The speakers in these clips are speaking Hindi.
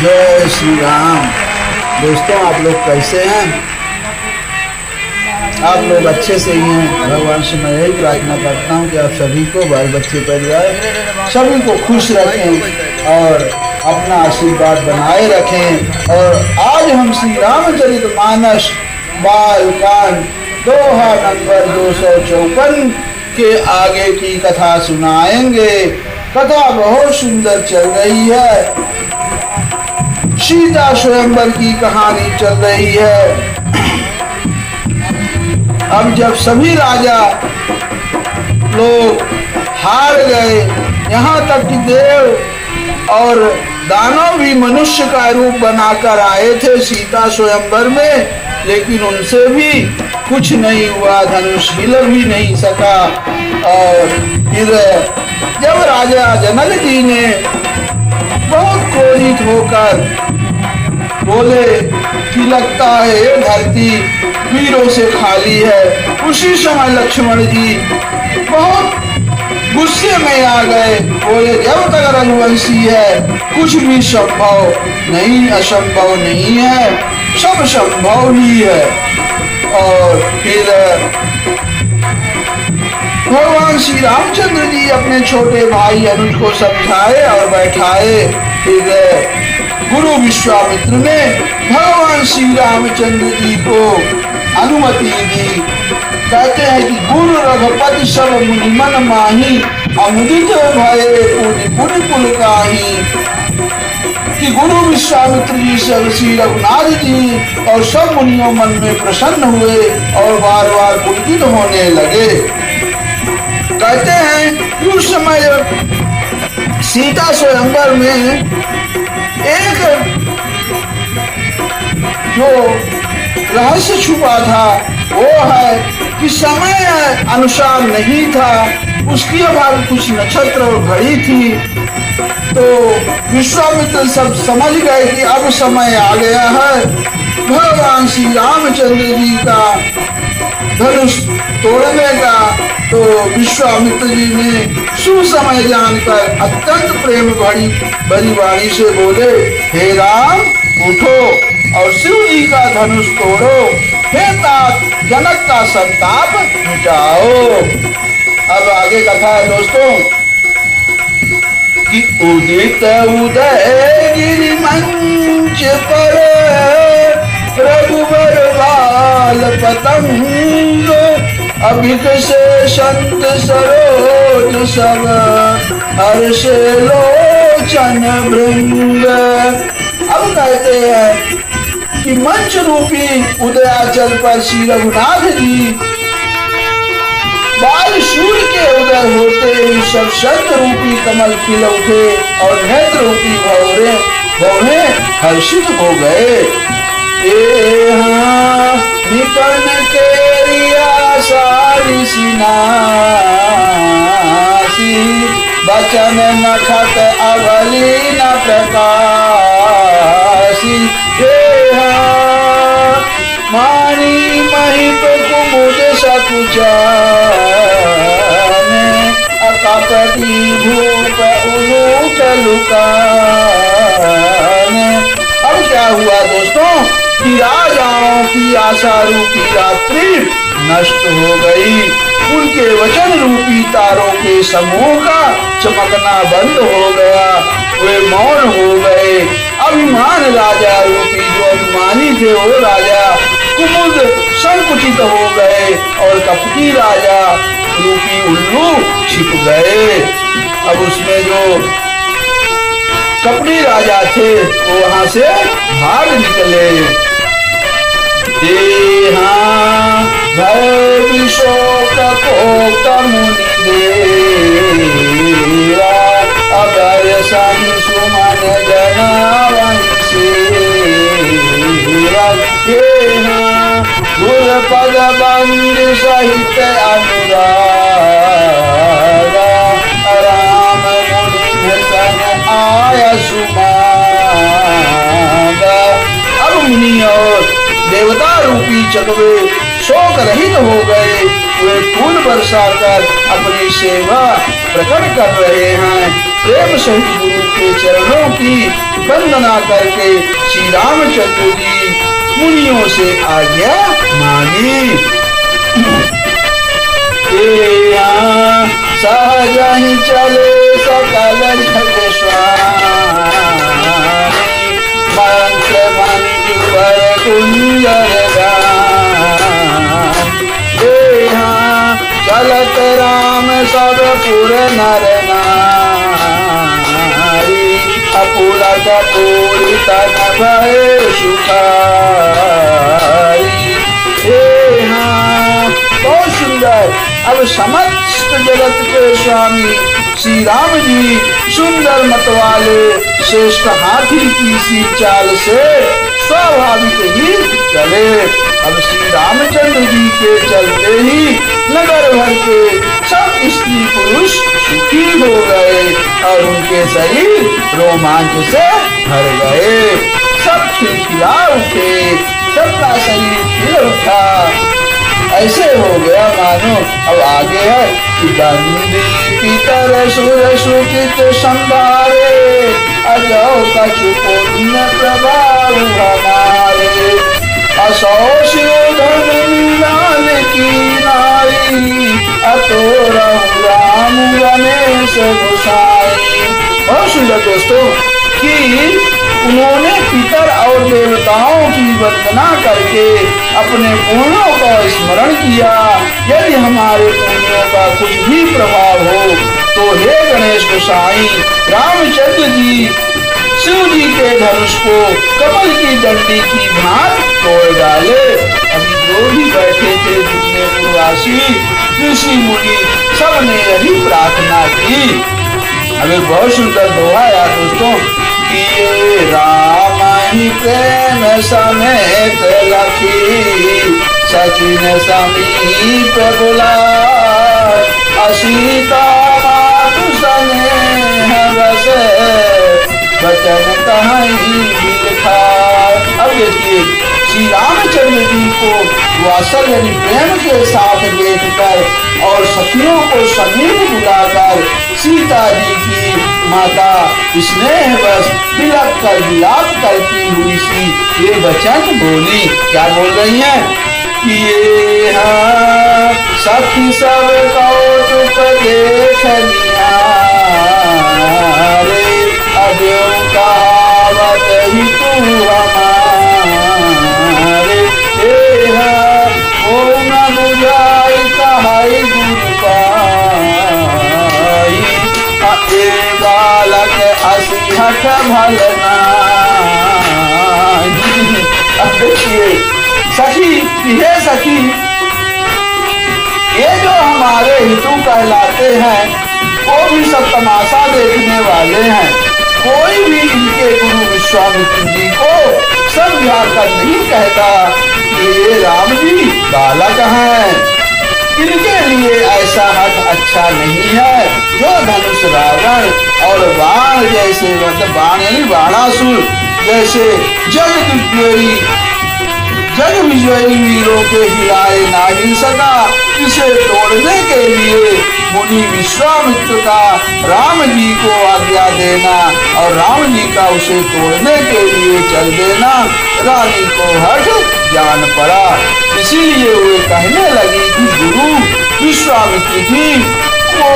जय श्री राम। दोस्तों, आप लोग कैसे हैं? आप लोग अच्छे से ही हैं। भगवान से मैं यही प्रार्थना करता हूँ कि आप सभी को, बाल बच्चे, परिवार सभी को खुश रखें और अपना आशीर्वाद बनाए रखें। और आज हम श्री रामचरितमानस बालकांड दोहा नंबर 254 के आगे की कथा सुनाएंगे। कथा बहुत सुंदर चल रही है। सीता स्वयंवर की कहानी चल रही है। अब जब सभी राजा लोग हार गए, यहाँ तक कि देव और दानव भी मनुष्य का रूप बनाकर आए थे सीता स्वयंवर में, लेकिन उनसे भी कुछ नहीं हुआ, धनुष हिल भी नहीं सका। और फिर जब राजा जनक जी ने बहुत क्रोधित होकर बोले कि लगता है ये धरती वीरों से खाली है, उसी समय लक्ष्मण जी बहुत गुस्से में आ गए। बोले जब तक रघुवंशी है कुछ भी संभव नहीं, असंभव नहीं है, सब संभव ही है। और फिर भगवान श्री रामचंद्र जी अपने छोटे भाई अनुज को समझाए और बैठाए। फिर गुरु विश्वामित्र ने भगवान श्री रामचंद्र जी को अनुमति दी। कहते हैं कि गुरु रघुपति सब मुनि मन माही, अमुदित भये पुनि पुनि पुल काही। कि गुरु विश्वामित्र जी से श्री रघुनाथ जी और सब मुनियों मन में प्रसन्न हुए और बार बार पुलकित होने लगे। कहते हैं कि उस समय सीता स्वयंवर में एक जो रहस्य छुपा था वो है कि समय अनुसार नहीं था, उसकी अभाव कुछ नक्षत्र और घड़ी थी। तो विश्वामित्र सब समझ गए कि अब समय आ गया है भगवान श्री रामचंद्र जी का धनुष तोड़ने का। तो विश्वामित्र जी ने सुसमय जानकर अत्यंत प्रेम भरी वाणी से बोले, हे राम उठो और शिव जी का धनुष तोड़ो, हे तात जनक का संताप मिटाओ। अब आगे कथा है दोस्तों कि उदित उदय गिरि मंच पर रघुवर बाल पतंग, अभिक से संत सरोज सब हर्षे लोचन भृंग। अब कहते हैं कि मंच रूपी उदयाचल पर श्री रघुनाथ जी बाल सूर्य के उदय होते ही सब संत रूपी कमल खिल उठे और नेत्र रूपी भौरे हर्षित हो गए। निपन के रिया सारी सिनासी, बचन नखत अवली न प्रकाशी। मानी महिप कुमुद सकुचान, अकपटी भूप उलूट लुकान। अब क्या हुआ दोस्तों कि राजाओं की आशा रूपी रात्रि नष्ट हो गई, उनके वचन रूपी तारों के समूह का चमकना बंद हो गया, वे मौन हो गए। अभिमान राजा रूपी जो अभिमानी थे वो राजा कुमुद संकुचित हो गए और कपटी राजा रूपी उल्लू छिप गए। अब उसमें जो कपटी राजा थे वो वहां से भाग निकले। भय विशोक को मुनि देवा, अगर सन सुमन जनावंशी। गुरपद बंद सहित अनुराग, राम मुनि सन आय सुमाग। अब मुनि और देवता रूपी चकवे शोक रहित हो गए, वे फूल बरसाकर अपनी सेवा प्रकट कर रहे हैं। प्रेम सहित गुरु के चरणों की वंदना करके श्री रामचंद्र जी मुनियों से आज्ञा मांगी। सहज ही चले सकल जग स्वामी, मंत्र मंजूर कुंजर चलत राम सब पुर नर नारी, अपुलक पूरी तन भय सुखारी। बहुत सुंदर। अब समस्त जगत के स्वामी श्री राम जी सुंदर मत वाले श्रेष्ठ हाथी की सी चाल से स्वाभाविक ही चले। अब श्री रामचंद्र जी के चलते ही नगर भर के सब स्त्री पुरुष सुखी हो गए और उनके शरीर रोमांच से भर गए। सब खिलखिला उठे, सबका शरीर खिल उठा। ऐसे हो गया मानो अब आगे है कि बंदी पितर सुर सुचित संभारे, अजो कछु पुण्य प्रभाव हमारे। असौ शिरोधन लाल की नारी, अतो राम गणेश गोसाई। बहुत सुंदर दोस्तों कि उन्होंने पितर और देवताओं की वंदना करके अपने पुण्यों का स्मरण किया। यदि हमारे पुण्यों का कुछ भी प्रभाव हो तो हे गणेश गोसाई रामचंद्र जी शिव जी के धनुष को कमल की डंडी की भांति तोड़ डाले। अभी जो भी बैठे थे जितने पूर्वासी ऋषि मुनि सबने यही प्रार्थना की। अभी बहुत सुंदर दोहा यार दोस्तों कि राम ही प्रेम समेत लखी, सचिन समीप बुलाए, असीता मातु स्नेह बस, वचन कहीं लिखा। अब देखिए श्री रामचंद्र जी को वात्सल्य प्रेम के साथ देखकर और सखियों को समीप बुलाकर सीता जी की माता स्नेह बस बिलक कर विलाप करती हुई सी ये वचन बोली। क्या बोल रही हैं कि ये सखी सब कौतुक देख निहारे, अजो कहावत ही तू हमारे। ओ न बुझाई कहाई गुरु पाई, ए बालक असी हठ भलना। अब देखिए सखी, ये सखी ये जो हमारे हितू कहलाते हैं वो भी सब तमाशा देखने वाले हैं। कोई भी इनके गुरु विश्वामित्र जी को समझा कर नहीं कहता कि ये राम जी बालक हैं। इनके लिए ऐसा हट अच्छा नहीं है जो धनुष रावण और बाण जैसे मतलब बाण यानी बाणासुर जैसे जग विजयी वीरों के हिलाए ना हिल सका। इसे तोड़ने के लिए मुनि विश्वामित्र का राम जी को आज्ञा देना और राम जी का उसे तोड़ने के लिए चल देना रानी को हट जान पड़ा। इसीलिए वे कहने लगी कि गुरु विश्वामित्र जी को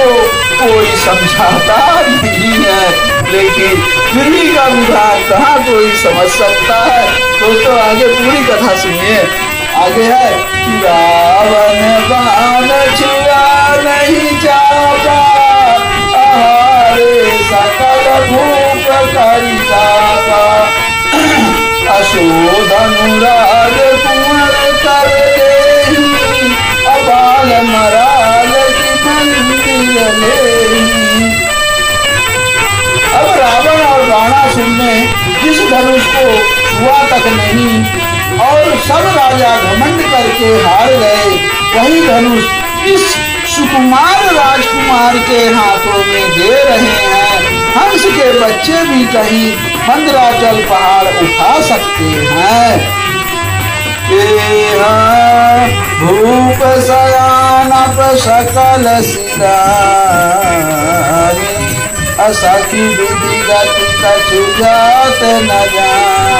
कोई समझाता नहीं है, लेकिन विधि का विधान कहाँ कोई समझ सकता है। दोस्तों आगे पूरी कथा सुनिए। आगे है रावण बाण छुआ नहीं चापा, आहारे सकल भूप करी जाता, अशोधनुराग कुंवर कर देहि, अबाल मराल की मंदिर लेहि। अब रावण और बाणासुर ने जिस धनुष को छुआ तक नहीं और सब राजा घमंड करके हार गए, वही धनुष इस सुकुमार राजकुमार के हाथों में दे रहे हैं। हंस के बच्चे भी कहीं मंदराचल पहाड़ उठा सकते हैं। भूप सयान सकल सिरारी, असखी विधि गति कछु जात न जानी।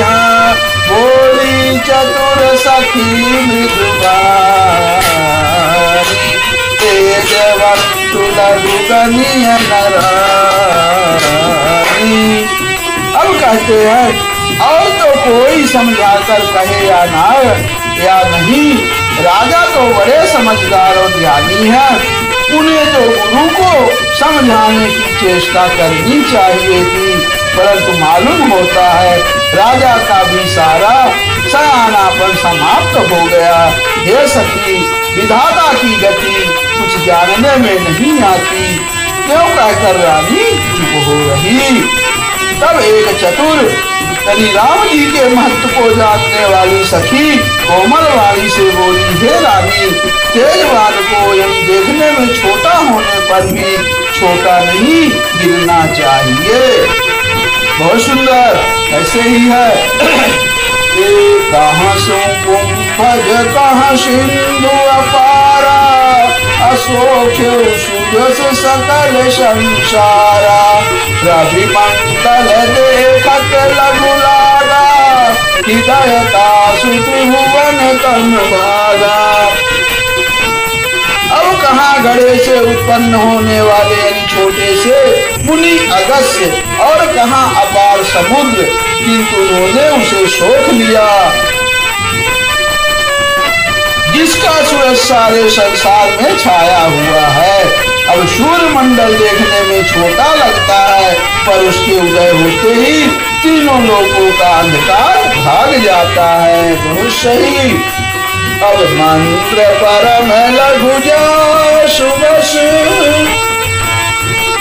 हाँ बोली चतुर सखी मृदुबानी, तेज वस्तु लघु गनीय नरानी। अब कहते हैं और तो कोई समझाकर कहे या ना या नहीं, राजा तो बड़े समझदार और ज्ञानी हैं, उन्हें तो गुरु को समझाने की चेष्टा करनी चाहिए थी, परंतु मालूम होता है राजा का भी सारा सयानापन समाप्त हो गया। हे सखी, विधाता की गति कुछ जानने में नहीं आती, क्यों कहकर रानी चुप हो रही। तब एक चतुर श्री राम जी के महत्व को जानने वाली सखी कोमल वाणी से बोली, हे रानी, तेजवान को यदि देखने में छोटा होने पर भी छोटा नहीं गिरना चाहिए। बहुत सुंदर, ऐसे ही है। कहाँ सो कुंभज कहाँ सिंधु अपारा, अशोक्य सुजस सकल संसारा, रवि मंडल देखत लघु लागा, हृदयता सुत्रिभुवन तन भागा। अब कहाँ घड़े से उत्पन्न होने वाले यानी छोटे से मुनि अगस्त्य, और कहाँ अपार समुद्र, किंतु उन्होंने उसे सोख लिया, जिसका सूरज सारे संसार में छाया हुआ है। अब सूर्य मंडल देखने में छोटा लगता है, पर उसके उदय होते ही तीनों लोगों का अंधकार भाग जाता है। बहुत सही। अब मंत्र परम लघु सुबस,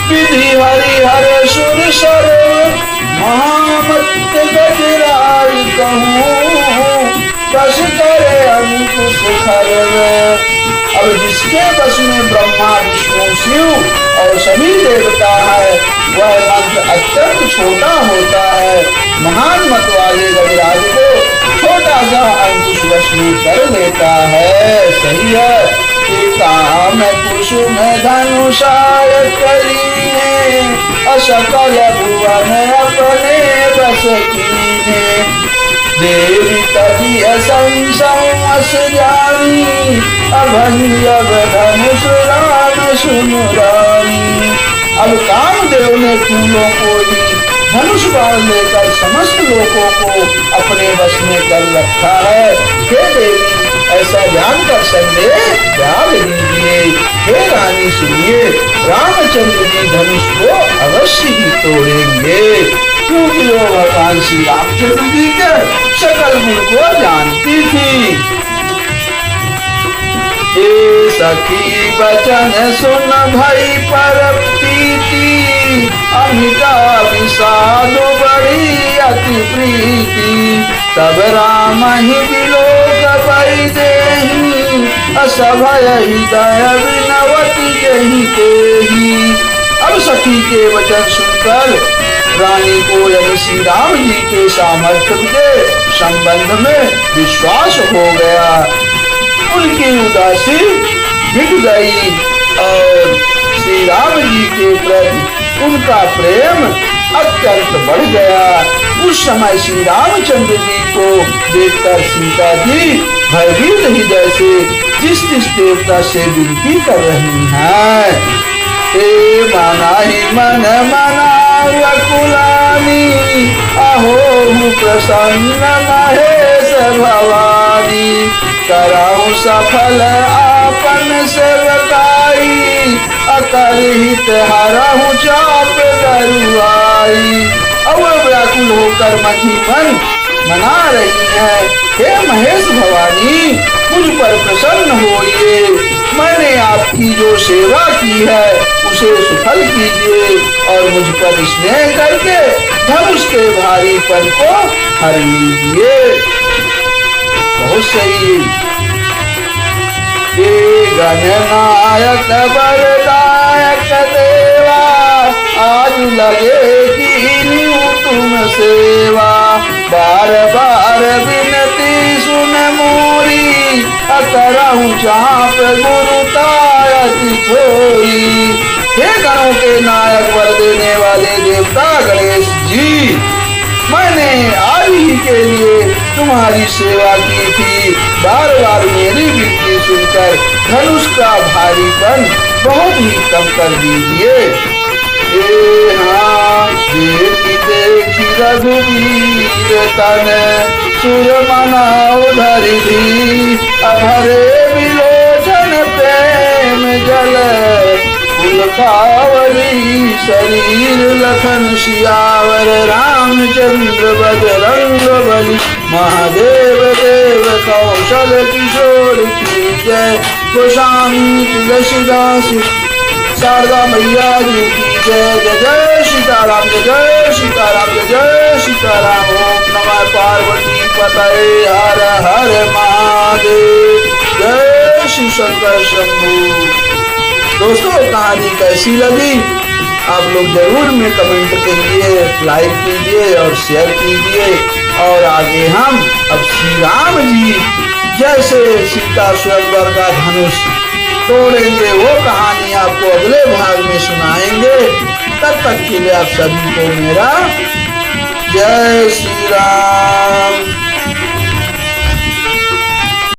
विधि हरिहर सुर सर्व, महामत गजराज कहूँ, बस करे अंकुश खरव। अब जिसके बस में ब्रह्मा विष्णु शिव और सभी देवता है, वह मंत्र अत्यंत छोटा होता है, महान मत वाले गजराज को छोटा सा अंकुश वश में कर लेता है। सही है। काम कुसुम धनुषाय करीने, असकल भुवन अपने बस कीने, देवी तभी असंस जानी, अभंग धनुष राम सुनुरानी। अब कामदेव ने फूलों को ही धनुष बाण लेकर समस्त लोगों को अपने वश में कर रखा है। हे देवी, ऐसा जानकर संदेह त्याग दीजिए। हे रानी सुनिए, रामचंद्र जी धनुष को अवश्य ही तोड़ेंगे, क्योंकि वो भगवान श्री रामचंद्र जी के सकल गुण को जानती थी। हे सखी बचन सुन भई पर प्रीति, अमिता विषाद बड़ी अति प्रीति, तब राम ही विलोक पै देहि, असभय हृदय विनवति जहि तेहि। अब सखी के वचन सुनकर रानी को यानी श्री राम जी के सामर्थ्य के संबंध में विश्वास हो गया, उनकी उदासी मिट गई और श्री राम जी के प्रति उनका प्रेम अत्यंत बढ़ गया। उस समय श्री रामचंद्र जी को देखकर सीता जी भयभीत हृदय से जिस देवता से विनती कर रही हैं, हे मना ही मन मना कुलानी, अहो प्रसन्न महेश भवानी, कराऊं सफल आपन सेवकाई, अकर हित हरहु चाप दरुआई। अब व्याकुल होकर मन मना रही है, हे महेश भवानी, मुझ पर प्रसन्न होइए, मैंने आपकी जो सेवा की है उसे सफल कीजिए और मुझ पर स्नेह करके धनुष के भारीपन को हर लीजिए। बहुत सही। हे गणनायक वरदायक देवा, आज लगे कीन्यू तुम सेवा, बार बार विनती सुन मोरी, अतरहु चाप गुरुताय अति थोरी। हे गणों के नायक वर देने वाले देवता गणेश जी, मैंने आज ही के लिए तुम्हारी सेवा की थी। बार बार मेरी विनती सुनकर धनुष का भारीपन बहुत ही कम कर दीजिए। देखी देखी रघुवीर तन सुर मना उधरि धी, अभरे विलोचन प्रेम जल पुलकावली शरीर लखन सियावर रामचंद्र बजरंग बली। महादेव देव कौशल किशोर की जय, गोस्वामी तुलसीदास शारदा मैया जी की जय। जय जय सीताराम, जय जय सीताराम, जय जय सीताराम। ओम नमः पार्वती पतये, हर हर महादेव। जय श्री शंकर शंभू। दोस्तों, कहानी कैसी लगी आप लोग जरूर में कमेंट कीजिए, लाइक कीजिए और शेयर कीजिए। और आगे हम अब श्री राम जी जैसे सीता स्वयंवर का धनुष तोड़ेंगे वो कहानी आपको अगले भाग में सुनाएंगे। तब तक के लिए आप सभी को मेरा जय श्री राम।